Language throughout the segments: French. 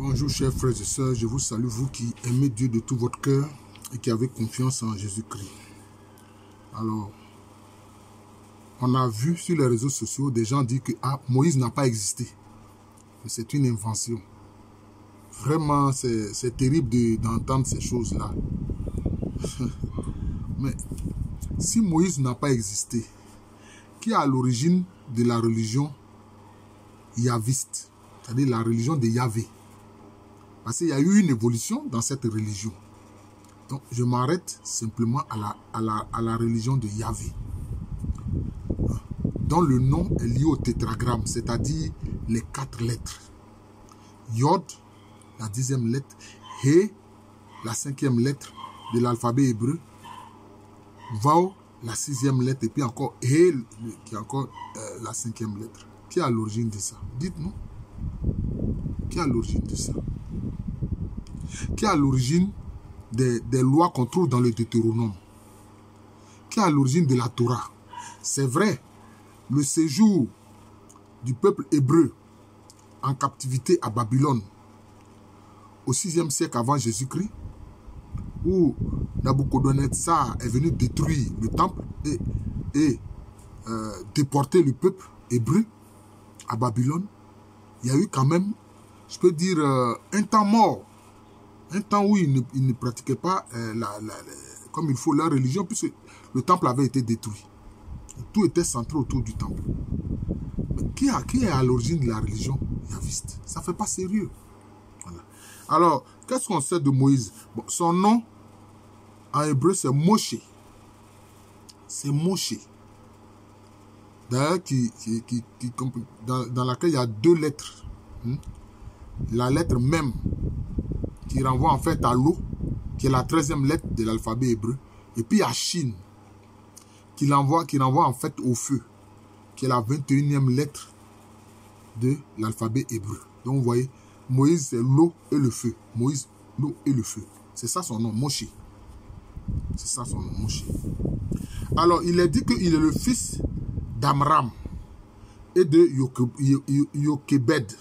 Bonjour chers frères et sœurs, je vous salue, vous qui aimez Dieu de tout votre cœur et qui avez confiance en Jésus-Christ. Alors, on a vu sur les réseaux sociaux des gens dire que Moïse n'a pas existé, que c'est une invention. Vraiment, c'est terrible d'entendre ces choses-là. Mais si Moïse n'a pas existé, qui est à l'origine de la religion yaviste, c'est-à-dire la religion de Yahvé? Parce qu'il y a eu une évolution dans cette religion. Donc, je m'arrête simplement à la religion de Yahvé, dont le nom est lié au tétragramme, c'est-à-dire les 4 lettres. Yod, la 10e lettre, He, la 5e lettre de l'alphabet hébreu, Vau, la 6e lettre, et puis encore He, qui est encore la 5e lettre. Qui est à l'origine de ça? Dites-nous. Qui est à l'origine de ça? Qui est à l'origine des lois qu'on trouve dans le Deutéronome? Qui est à l'origine de la Torah? C'est vrai, le séjour du peuple hébreu en captivité à Babylone au 6e siècle avant Jésus-Christ, où Nabuchodonosor est venu détruire le temple et déporter le peuple hébreu à Babylone, il y a eu quand même, je peux dire, un temps mort. Un temps où ils ne pratiquaient pas comme il faut leur religion, puisque le temple avait été détruit. Tout était centré autour du temple. Mais qui est à l'origine de la religion yaviste? Ça ne fait pas sérieux. Voilà. Alors, qu'est-ce qu'on sait de Moïse? Bon, son nom en hébreu, c'est Moshe. C'est Moshe. D'ailleurs, dans laquelle il y a 2 lettres. La lettre même, qui renvoie en fait à l'eau, qui est la 13e lettre de l'alphabet hébreu. Et puis à Shin, qui renvoie en fait au feu, qui est la 21e lettre de l'alphabet hébreu. Donc vous voyez, Moïse c'est l'eau et le feu. Moïse, l'eau et le feu. C'est ça son nom, Moshe. C'est ça son nom, Moshe. Alors il est dit qu'il est le fils d'Amram et de Yochebed.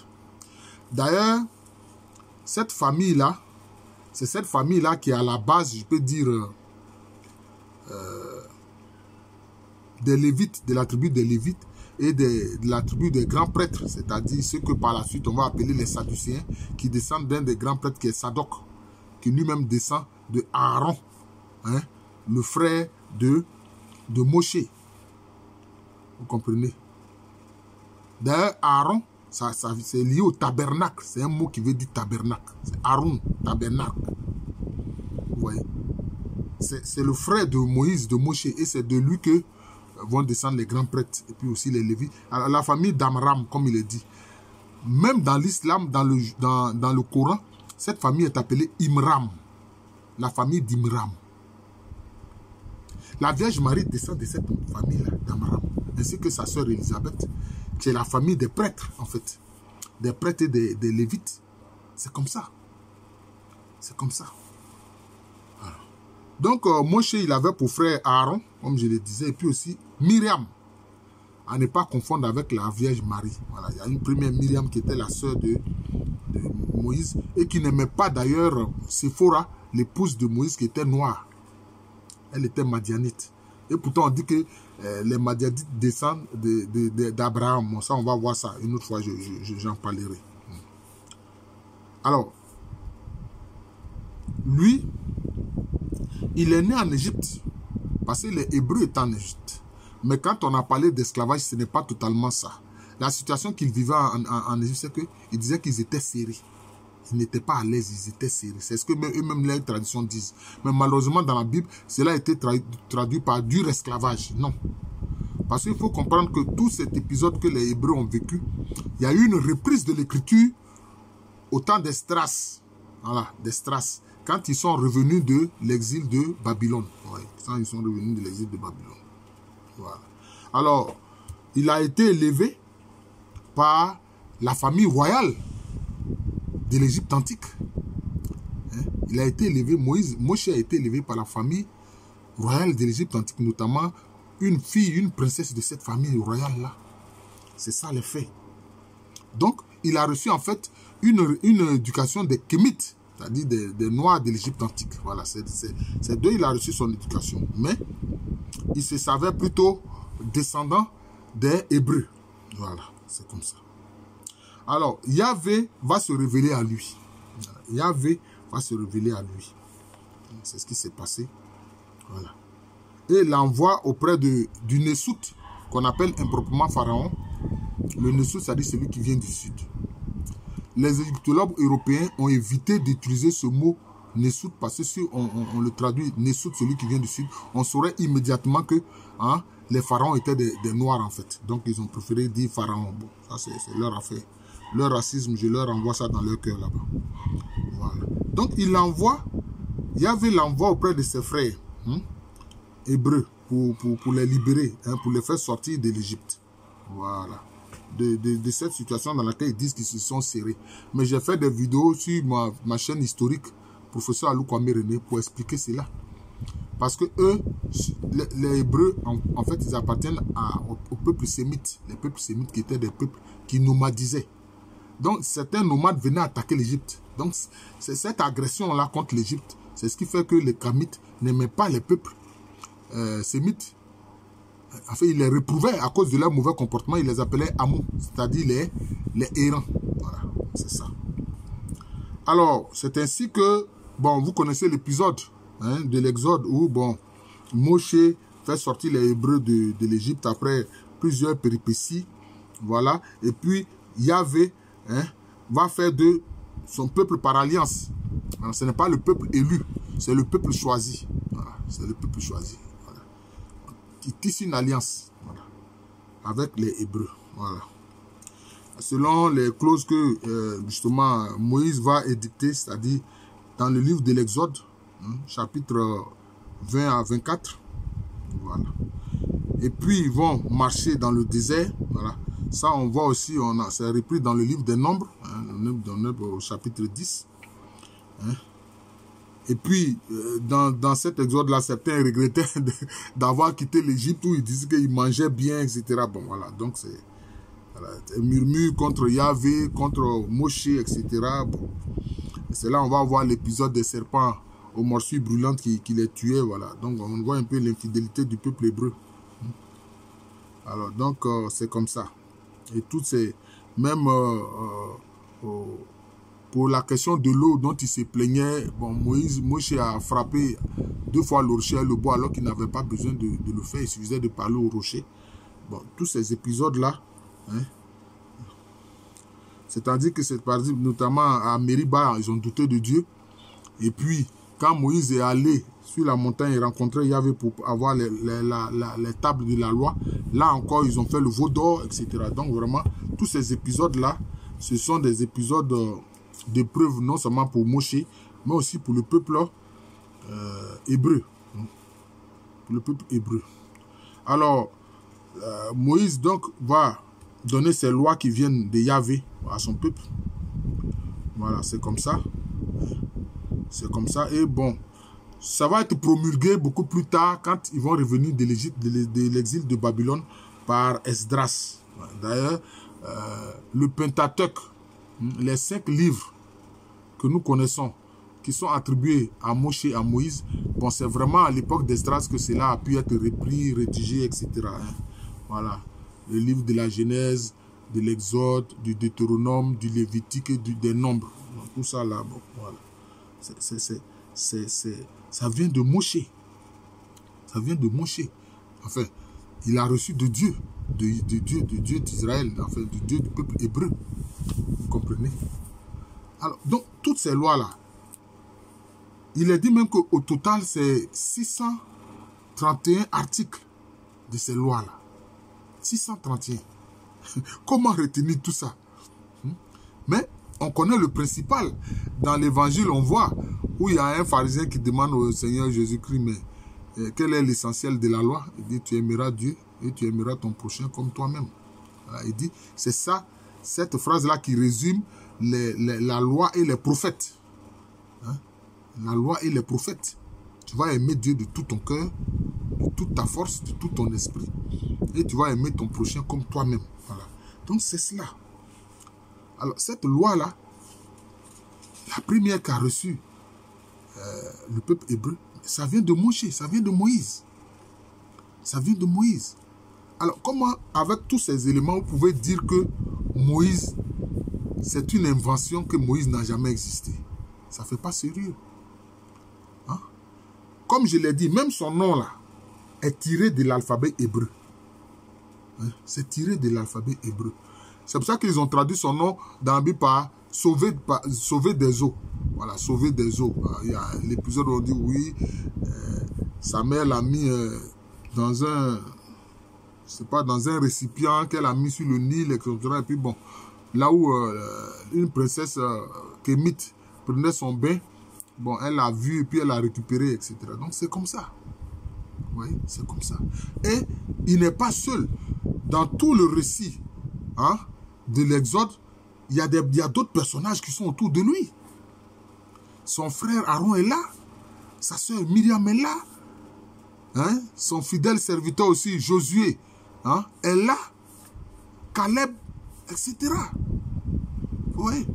D'ailleurs, cette famille-là, c'est cette famille-là qui est à la base, je peux dire, des Lévites, de la tribu des Lévites et de la tribu des grands prêtres, c'est-à-dire ceux que par la suite on va appeler les Sadducéens, qui descendent d'un des grands prêtres qui est Sadok, qui lui-même descend de Aaron, hein, le frère de Moshe. Vous comprenez? D'ailleurs, Aaron, c'est lié au tabernacle. C'est un mot qui veut dire tabernacle. C'est Aaron, tabernacle. Vous voyez? C'est le frère de Moïse, de Moshe. Et c'est de lui que vont descendre les grands prêtres. Et puis aussi les Lévites. Alors, la famille d'Amram, comme il est dit. Même dans l'islam, dans le Coran, cette famille est appelée Imram. La famille d'Imram. La Vierge Marie descend de cette famille-là, d'Amram. Ainsi que sa sœur Élisabeth. C'est la famille des prêtres, en fait. Des prêtres et des Lévites. C'est comme ça. C'est comme ça. Voilà. Donc, Moshe, il avait pour frère Aaron, comme je le disais, et puis aussi Myriam. À ne pas confondre avec la Vierge Marie. Voilà. Il y a une première Myriam qui était la sœur de Moïse et qui n'aimait pas d'ailleurs Séphora, l'épouse de Moïse, qui était noire. Elle était madianite. Et pourtant, on dit que les Madianites descendent d'Abraham. Bon, ça, on va voir ça. Une autre fois, j'en parlerai. Alors, lui, il est né en Égypte. Parce que les Hébreux étaient en Égypte. Mais quand on a parlé d'esclavage, ce n'est pas totalement ça. La situation qu'ils vivaient en Égypte, c'est qu'ils disaient qu'ils étaient serrés. Ils n'étaient pas à l'aise, ils étaient serrés. C'est ce que eux-mêmes les traditions disent. Mais malheureusement, dans la Bible, cela a été traduit par dur esclavage. Non. Parce qu'il faut comprendre que tout cet épisode que les Hébreux ont vécu, il y a eu une reprise de l'écriture au temps d'Esdras. Voilà, d'Esdras. Quand ils sont revenus de l'exil de Babylone. Ouais, quand ils sont revenus de l'exil de Babylone. Voilà. Alors, il a été élevé par la famille royale de l'Égypte antique. Hein? Il a été élevé, Moshe a été élevé par la famille royale de l'Égypte antique, notamment une fille, une princesse de cette famille royale-là. C'est ça les faits. Donc, il a reçu en fait une éducation des Kémites, c'est-à-dire des Noirs de l'Égypte antique. Voilà, c'est d'eux il a reçu son éducation. Mais il se savait plutôt descendant des Hébreux. Voilà, c'est comme ça. Alors, Yahvé va se révéler à lui. Yahvé va se révéler à lui. C'est ce qui s'est passé. Voilà. Et l'envoie auprès du Nessout, qu'on appelle improprement Pharaon. Le Nessout, c'est-à-dire celui qui vient du sud. Les égyptologues européens ont évité d'utiliser ce mot Nessout parce que si on le traduit Nessout, celui qui vient du sud, on saurait immédiatement que les pharaons étaient des Noirs en fait. Donc ils ont préféré dire Pharaon. Bon, ça c'est leur affaire. Leur racisme, je leur envoie ça dans leur cœur là-bas. Voilà. Donc il Yahvé l'envoie auprès de ses frères hébreux pour les libérer, pour les faire sortir de l'Égypte. Voilà. De cette situation dans laquelle ils disent qu'ils se sont serrés. Mais j'ai fait des vidéos sur ma chaîne historique, professeur Alou Kwame René, pour expliquer cela. Parce que eux, les Hébreux, en fait, ils appartiennent au peuple sémite. Les peuples sémites qui étaient des peuples qui nomadisaient. Donc, certains nomades venaient attaquer l'Égypte. Donc, c'est cette agression-là contre l'Égypte. C'est ce qui fait que les Kamites n'aimaient pas les peuples sémites. En fait, ils les réprouvaient à cause de leur mauvais comportement. Ils les appelaient Amou, c'est-à-dire les errants. Voilà, c'est ça. Alors, c'est ainsi que, bon, vous connaissez l'épisode de l'Exode où, bon, Moshe fait sortir les Hébreux de l'Égypte après plusieurs péripéties. Voilà. Et puis, Yahvé va faire de son peuple par alliance. Alors, ce n'est pas le peuple élu, c'est le peuple choisi. Voilà, c'est le peuple choisi. Voilà. Qui tisse une alliance avec les Hébreux. Voilà. Selon les clauses que justement Moïse va édicter, c'est-à-dire dans le livre de l'Exode, chapitre 20 à 24. Voilà. Et puis ils vont marcher dans le désert. Voilà. Ça, on voit aussi, c'est repris dans le livre des Nombres, le livre des Nombres au chapitre 10. Et puis, dans cet exode-là, certains regrettaient d'avoir quitté l'Égypte où ils disaient qu'ils mangeaient bien, etc. Bon, voilà, donc c'est un murmure contre Yahvé, contre Moshe, etc. Bon. C'est là on va voir l'épisode des serpents aux morsures brûlantes qui les tuaient, voilà. Donc, on voit un peu l'infidélité du peuple hébreu. Alors, donc, c'est comme ça. Et toutes ces... Même pour la question de l'eau dont il se plaignait, bon, Moïse a frappé 2 fois le rocher et le bois alors qu'il n'avait pas besoin de le faire. Il suffisait de parler au rocher. Bon, tous ces épisodes-là, c'est-à-dire que c'est par exemple, notamment à Mériba, ils ont douté de Dieu. Et puis, quand Moïse est allé sur la montagne et rencontré Yahvé pour avoir les tables de la loi, là encore, ils ont fait le veau d'or, etc. Donc vraiment, tous ces épisodes-là, ce sont des épisodes d'épreuve, non seulement pour Moshe, mais aussi pour le peuple hébreu. Pour le peuple hébreu. Alors, Moïse donc va donner ces lois qui viennent de Yahvé à son peuple. Voilà, c'est comme ça. C'est comme ça. Et bon, ça va être promulgué beaucoup plus tard quand ils vont revenir de l'Égypte, de l'exil de Babylone par Esdras. D'ailleurs, le Pentateuque, les 5 livres que nous connaissons, qui sont attribués à Moshe et à Moïse, bon, c'est vraiment à l'époque d'Esdras que cela a pu être repris, rédigé, etc. Voilà. Le livre de la Genèse, de l'Exode, du Deutéronome, du Lévitique et des Nombres. Tout ça là, bon, voilà. Ça vient de Moshe. Ça vient de Moshe. Enfin, il a reçu de Dieu, de Dieu d'Israël, enfin, de Dieu du peuple hébreu. Vous comprenez? Alors, donc, toutes ces lois-là, il est dit même qu'au total, c'est 631 articles de ces lois-là. 631. Comment retenir tout ça? Mais on connaît le principal. Dans l'évangile, on voit où il y a un pharisien qui demande au Seigneur Jésus-Christ, mais quel est l'essentiel de la loi? Il dit, tu aimeras Dieu et tu aimeras ton prochain comme toi-même. Il dit, c'est ça, cette phrase-là qui résume la loi et les prophètes. La loi et les prophètes. Tu vas aimer Dieu de tout ton cœur, de toute ta force, de tout ton esprit. Et tu vas aimer ton prochain comme toi-même. Voilà. Donc c'est cela. Alors cette loi-là, première qu'a reçu le peuple hébreu, ça vient de Moshe, ça vient de Moïse. Ça vient de Moïse. Alors, comment, avec tous ces éléments, vous pouvez dire que Moïse, c'est une invention que Moïse n'a jamais existé? Ça ne fait pas sérieux. Hein? Comme je l'ai dit, même son nom là est tiré de l'alphabet hébreu. Hein? C'est tiré de l'alphabet hébreu. C'est pour ça qu'ils ont traduit son nom dans la Bible par sauver des eaux. Voilà, sauver des eaux. Il y a l'épisode où on dit oui, sa mère l'a mis dans un, je sais pas, dans un récipient qu'elle a mis sur le Nil, etc. Et puis bon, là où une princesse kémite prenait son bain, bon, elle l'a vu et puis elle l'a récupéré, etc. Donc c'est comme ça. Oui, c'est comme ça. Et il n'est pas seul. Dans tout le récit hein, de l'Exode, il y a d'autres personnages qui sont autour de lui. Son frère Aaron est là. Sa soeur Myriam est là. Hein? Son fidèle serviteur aussi, Josué, hein, est là. Caleb, etc. Oui.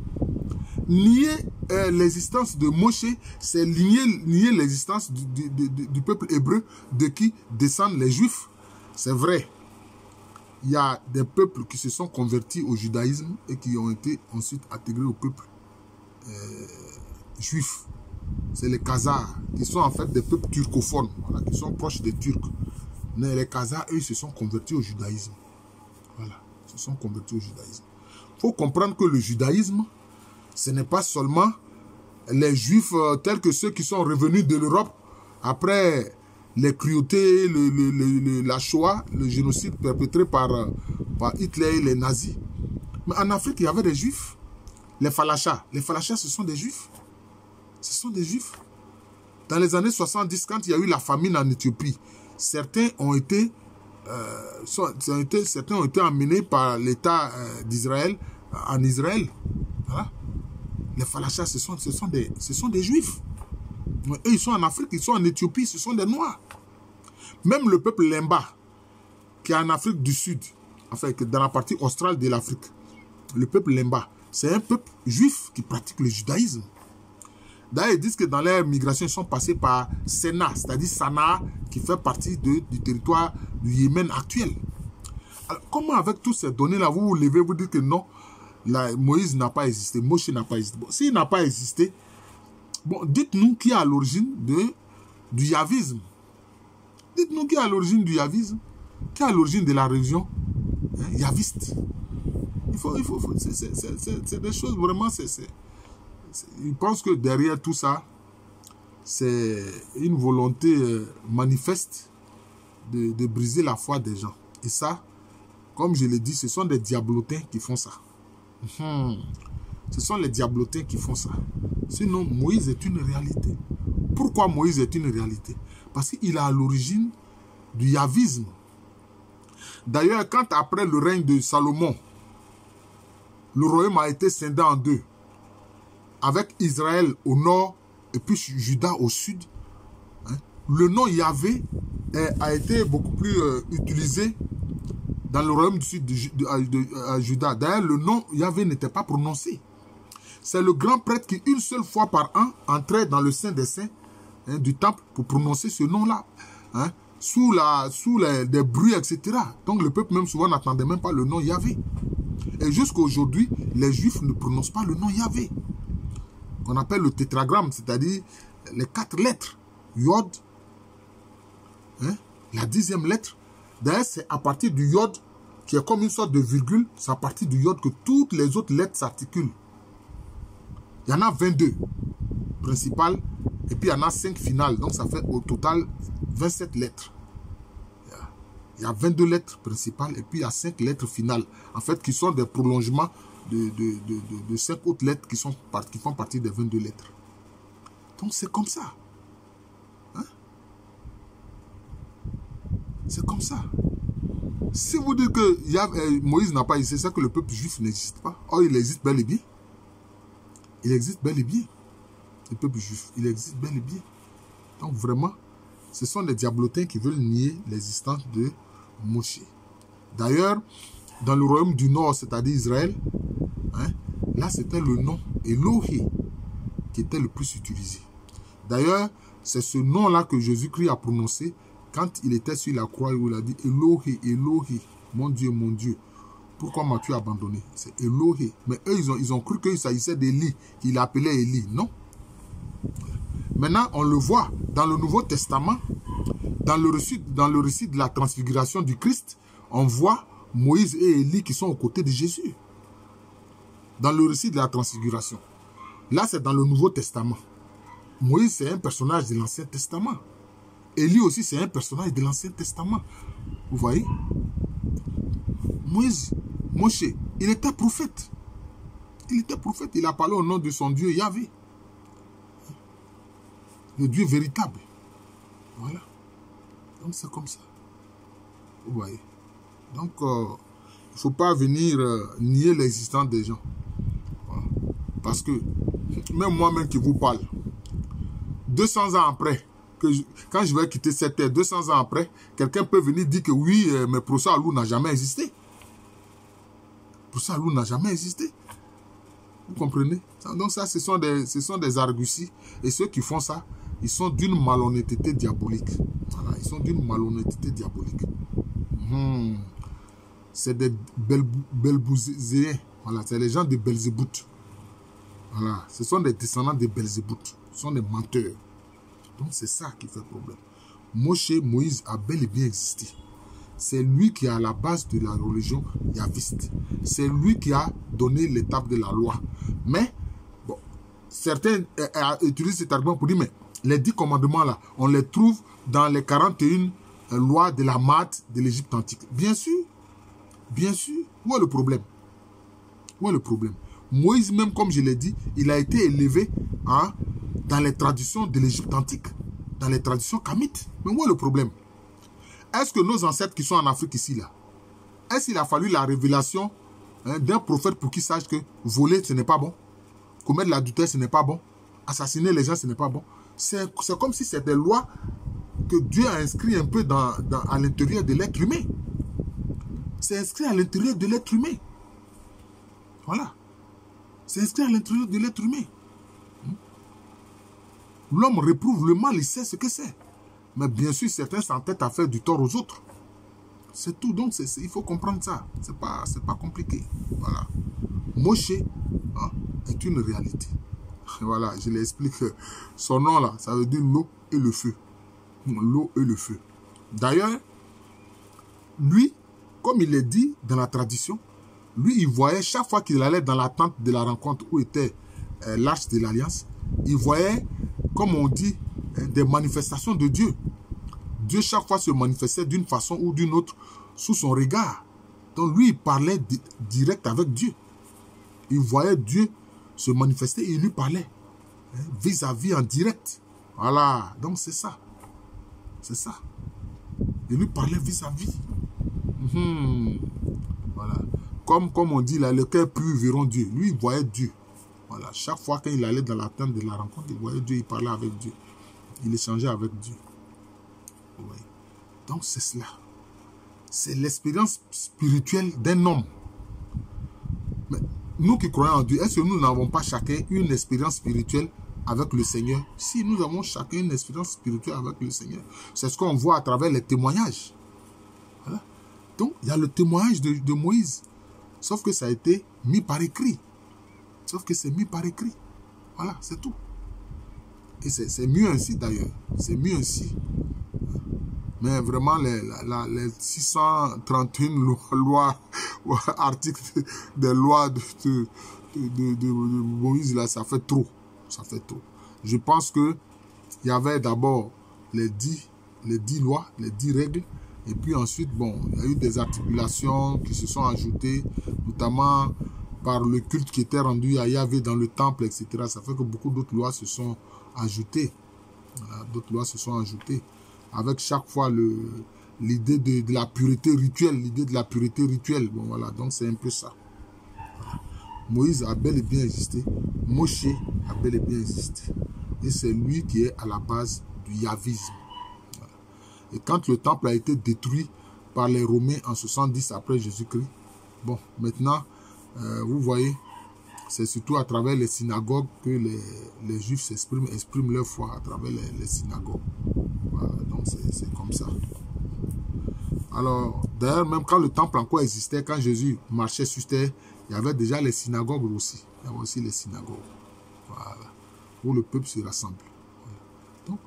Nier l'existence de Moshe, c'est nier l'existence du peuple hébreu de qui descendent les Juifs. C'est vrai. Il y a des peuples qui se sont convertis au judaïsme et qui ont été ensuite intégrés au peuple juif. C'est les Khazars, qui sont en fait des peuples turcophones, voilà, qui sont proches des Turcs. Mais les Khazars, eux, se sont convertis au judaïsme. Voilà, se sont convertis au judaïsme. Il faut comprendre que le judaïsme, ce n'est pas seulement les Juifs tels que ceux qui sont revenus de l'Europe après les cruautés, la Shoah, le génocide perpétré par Hitler et les nazis. Mais en Afrique, il y avait des Juifs. Les Falachas. Les Falachas, ce sont des Juifs. Ce sont des Juifs. Dans les années 70, quand il y a eu la famine en Éthiopie, certains ont été emmenés par l'État d'Israël en Israël. Voilà. Les Falachas, ce sont des Juifs. Eux, ils sont en Afrique, ils sont en Éthiopie, ce sont des Noirs. Même le peuple Lemba, qui est en Afrique du Sud, enfin, dans la partie australe de l'Afrique, le peuple Lemba, c'est un peuple juif qui pratique le judaïsme. D'ailleurs, ils disent que dans leur migration, ils sont passés par Sénat, c'est-à-dire Sanaa, qui fait partie du territoire du Yémen actuel. Alors, comment avec toutes ces données-là, vous vous levez, vous dites que non, Moïse n'a pas existé, Moshe n'a pas existé. Bon, s'il n'a pas existé, bon, dites-nous qui est à l'origine du yavisme. Dites-nous qui est à l'origine du yavisme, qui est à l'origine de la religion yaviste. C'est des choses vraiment, je pense que derrière tout ça, c'est une volonté manifeste de briser la foi des gens. Et ça, comme je l'ai dit, ce sont des diablotins qui font ça. Ce sont les diablotins qui font ça. Sinon, Moïse est une réalité. Pourquoi Moïse est une réalité? Parce qu'il est à l'origine du yavisme. D'ailleurs, quand après le règne de Salomon, le royaume a été scindé en deux, avec Israël au nord et puis Juda au sud, hein, le nom Yahvé a été beaucoup plus utilisé dans le royaume du sud de Juda. D'ailleurs, le nom Yahvé n'était pas prononcé. C'est le grand prêtre qui, une seule fois par an, entrait dans le Saint des Saints hein, du temple pour prononcer ce nom-là, hein, sous des bruits, etc. Donc, le peuple, même souvent, n'attendait même pas le nom Yahvé. Et jusqu'à aujourd'hui, les Juifs ne prononcent pas le nom Yahvé, qu'on appelle le tétragramme, c'est-à-dire les 4 lettres. Yod, hein, la 10e lettre. D'ailleurs, c'est à partir du Yod, qui est comme une sorte de virgule, c'est à partir du Yod que toutes les autres lettres s'articulent. Il y en a 22 principales, et puis il y en a 5 finales. Donc ça fait au total 27 lettres. Il y a 22 lettres principales, et puis il y a 5 lettres finales, en fait, qui sont des prolongements de 5 autres lettres qui font partie des 22 lettres. Donc c'est comme ça. Hein? C'est comme ça. Si vous dites que Moïse n'a pas existé, c'est ça que le peuple juif n'existe pas. Or, il existe bel et bien. Il existe bel et bien. Le peuple juif, il existe bel et bien. Donc vraiment, ce sont les diablotins qui veulent nier l'existence de Moshe. D'ailleurs, dans le royaume du Nord, c'est-à-dire Israël, hein, là c'était le nom Elohé. qui était le plus utilisé. D'ailleurs, c'est ce nom-là que Jésus-Christ a prononcé quand il était sur la croix, où il a dit « Elohé, Elohé, mon Dieu, pourquoi m'as-tu abandonné ?» C'est Elohé. Mais eux, ils ont cru qu'il s'agissait d'Élie, qu'il appelait Élie. Non. Maintenant, on le voit dans le Nouveau Testament, dans le récit de la transfiguration du Christ, on voit Moïse et Élie qui sont aux côtés de Jésus. Dans le récit de la transfiguration. Là, c'est dans le Nouveau Testament. Moïse, c'est un personnage de l'Ancien Testament. Élie aussi, c'est un personnage de l'Ancien Testament. Vous voyez? Moïse, Moshe, il était prophète. Il était prophète. Il a parlé au nom de son Dieu Yahvé. Le Dieu véritable. Voilà. Donc, c'est comme ça. Vous voyez? Donc, il ne faut pas venir nier l'existence des gens. Voilà. Parce que, même moi-même qui vous parle, 200 ans après, quand je vais quitter cette terre, 200 ans après, quelqu'un peut venir dire que oui, mais Professeur Alou n'a jamais existé. Professeur Alou n'a jamais existé. Vous comprenez? Donc ça, ce sont des arguties. Et ceux qui font ça, ils sont d'une malhonnêteté diabolique. Voilà, ils sont d'une malhonnêteté diabolique. C'est des Belbouzéens. Voilà, c'est les gens de Belzébout. Voilà, ce sont des descendants de Belzébout. Ce sont des menteurs. Donc c'est ça qui fait problème. Moïse a bel et bien existé. C'est lui qui est à la base de la religion yaviste. C'est lui qui a donné l'étape de la loi. Mais, bon, certains utilisent cet argument pour dire, mais les 10 commandements là, on les trouve dans les 41 lois de la Math de l'Égypte antique. Bien sûr. Bien sûr. Où est le problème? Où est le problème? Moïse, même comme je l'ai dit, il a été élevé dans les traditions de l'Égypte antique, dans les traditions kamites. Mais où est le problème? Est-ce que nos ancêtres qui sont en Afrique ici, là, est-ce qu'il a fallu la révélation d'un prophète pour qu'ils sachent que voler, ce n'est pas bon? Commettre l'adultère, ce n'est pas bon? Assassiner les gens, ce n'est pas bon? C'est comme si c'était des lois que Dieu a inscrit un peu à l'intérieur de l'être humain. C'est inscrit à l'intérieur de l'être humain. Voilà. C'est inscrit à l'intérieur de l'être humain. L'homme réprouve le mal, il sait ce que c'est. Mais bien sûr, certains s'entêtent à faire du tort aux autres. C'est tout. Donc, il faut comprendre ça. C'est pas compliqué. Voilà. Moshe est une réalité. Voilà, je l'explique. Son nom là, ça veut dire l'eau et le feu. L'eau et le feu. D'ailleurs, lui, comme il est dit dans la tradition, lui, il voyait chaque fois qu'il allait dans la tente de la rencontre où était l'arche de l'Alliance, il voyait, comme on dit, des manifestations de Dieu. Dieu chaque fois se manifestait d'une façon ou d'une autre sous son regard. Donc lui, il parlait direct avec Dieu. Il voyait Dieu se manifester et il lui parlait vis-à-vis en direct. Voilà, donc c'est ça. C'est ça. Il lui parlait vis-à-vis. Voilà. Comme on dit là, le cœur pur verront Dieu. Lui, il voyait Dieu. Voilà. Chaque fois qu'il allait dans la tente de la rencontre, il voyait Dieu, il parlait avec Dieu. Il échangeait avec Dieu. Oui. Donc c'est cela. C'est l'expérience spirituelle d'un homme. Mais nous qui croyons en Dieu, est-ce que nous n'avons pas chacun une expérience spirituelle avec le Seigneur? Si, nous avons chacun une expérience spirituelle avec le Seigneur. C'est ce qu'on voit à travers les témoignages. Voilà. Donc, il y a le témoignage de Moïse. Sauf que ça a été mis par écrit. Sauf que c'est mis par écrit. Voilà, c'est tout. Et c'est mieux ainsi d'ailleurs. C'est mieux ainsi. Mais vraiment, les 631 lois, articles des lois de Moïse, là, ça fait trop. Ça fait trop. Je pense qu'il y avait d'abord les 10 lois, les 10 règles. Et puis ensuite, bon, il y a eu des articulations qui se sont ajoutées, notamment par le culte qui était rendu à Yahvé dans le temple, etc. Ça fait que beaucoup d'autres lois se sont ajoutées. Voilà, d'autres lois se sont ajoutées. Avec chaque fois l'idée de la pureté rituelle, l'idée de la pureté rituelle. Bon, voilà, donc c'est un peu ça. Voilà. Moïse a bel et bien existé. Moshe a bel et bien existé. Et c'est lui qui est à la base du yavisme. Voilà. Et quand le temple a été détruit par les Romains en 70 après Jésus-Christ, bon, maintenant, vous voyez, c'est surtout à travers les synagogues que les Juifs expriment leur foi, à travers les synagogues. Voilà, donc c'est comme ça. Alors, d'ailleurs, même quand le temple encore existait, quand Jésus marchait sur terre, il y avait déjà les synagogues aussi. Il y avait aussi les synagogues. Voilà. Où le peuple se rassemble. Voilà. Donc,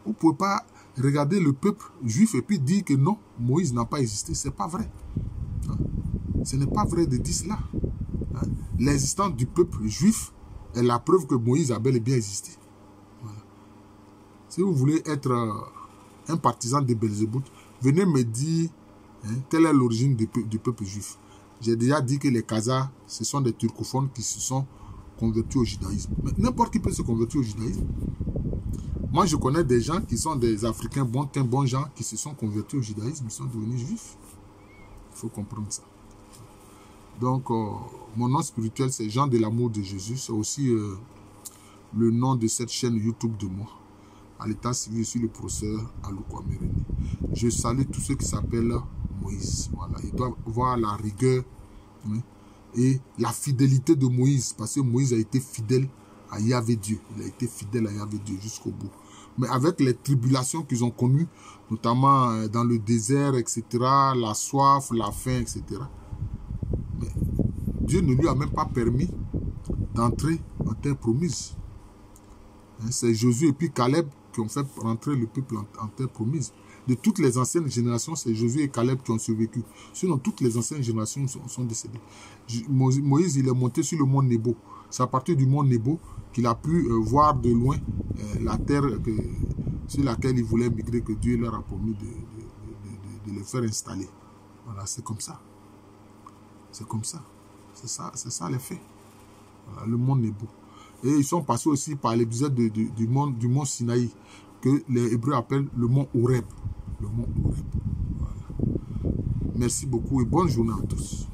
vous ne pouvez pas regarder le peuple juif et puis dire que non, Moïse n'a pas existé. Ce n'est pas vrai. Ce n'est pas vrai de dire cela. L'existence du peuple juif est la preuve que Moïse a bel et bien existé. Voilà. Si vous voulez être un partisan de Belzébuth, venez me dire quelle est l'origine du peuple juif. J'ai déjà dit que les Khazars, ce sont des turcophones qui se sont convertis au judaïsme. Mais n'importe qui peut se convertir au judaïsme. Moi, je connais des gens qui sont des Africains bons gens qui se sont convertis au judaïsme, ils sont devenus juifs. Il faut comprendre ça. Donc, mon nom spirituel, c'est Jean de l'amour de Jésus. C'est aussi le nom de cette chaîne YouTube de moi. À l'état civil, je suis le professeur Alouko Amérénie. Je salue tous ceux qui s'appellent Moïse. Voilà. Ils doivent voir la rigueur et la fidélité de Moïse. Parce que Moïse a été fidèle à Yahvé Dieu. Il a été fidèle à Yahvé Dieu jusqu'au bout. Mais avec les tribulations qu'ils ont connues, notamment dans le désert, etc., la soif, la faim, etc., mais Dieu ne lui a même pas permis d'entrer en terre promise. C'est Josué et puis Caleb qui ont fait rentrer le peuple en terre promise. De toutes les anciennes générations, c'est Josué et Caleb qui ont survécu. Sinon, toutes les anciennes générations sont décédées. Moïse, il est monté sur le mont Nebo. C'est à partir du mont Nebo qu'il a pu voir de loin la terre sur laquelle il voulait migrer, que Dieu leur a promis de les faire installer. Voilà, c'est comme ça. C'est comme ça. C'est ça les faits. Voilà, le mont Nebo. Et ils sont passés aussi par l'épisode du mont Sinaï, que les Hébreux appellent le mont Horeb. Le mont Horeb. Voilà. Merci beaucoup et bonne journée à tous.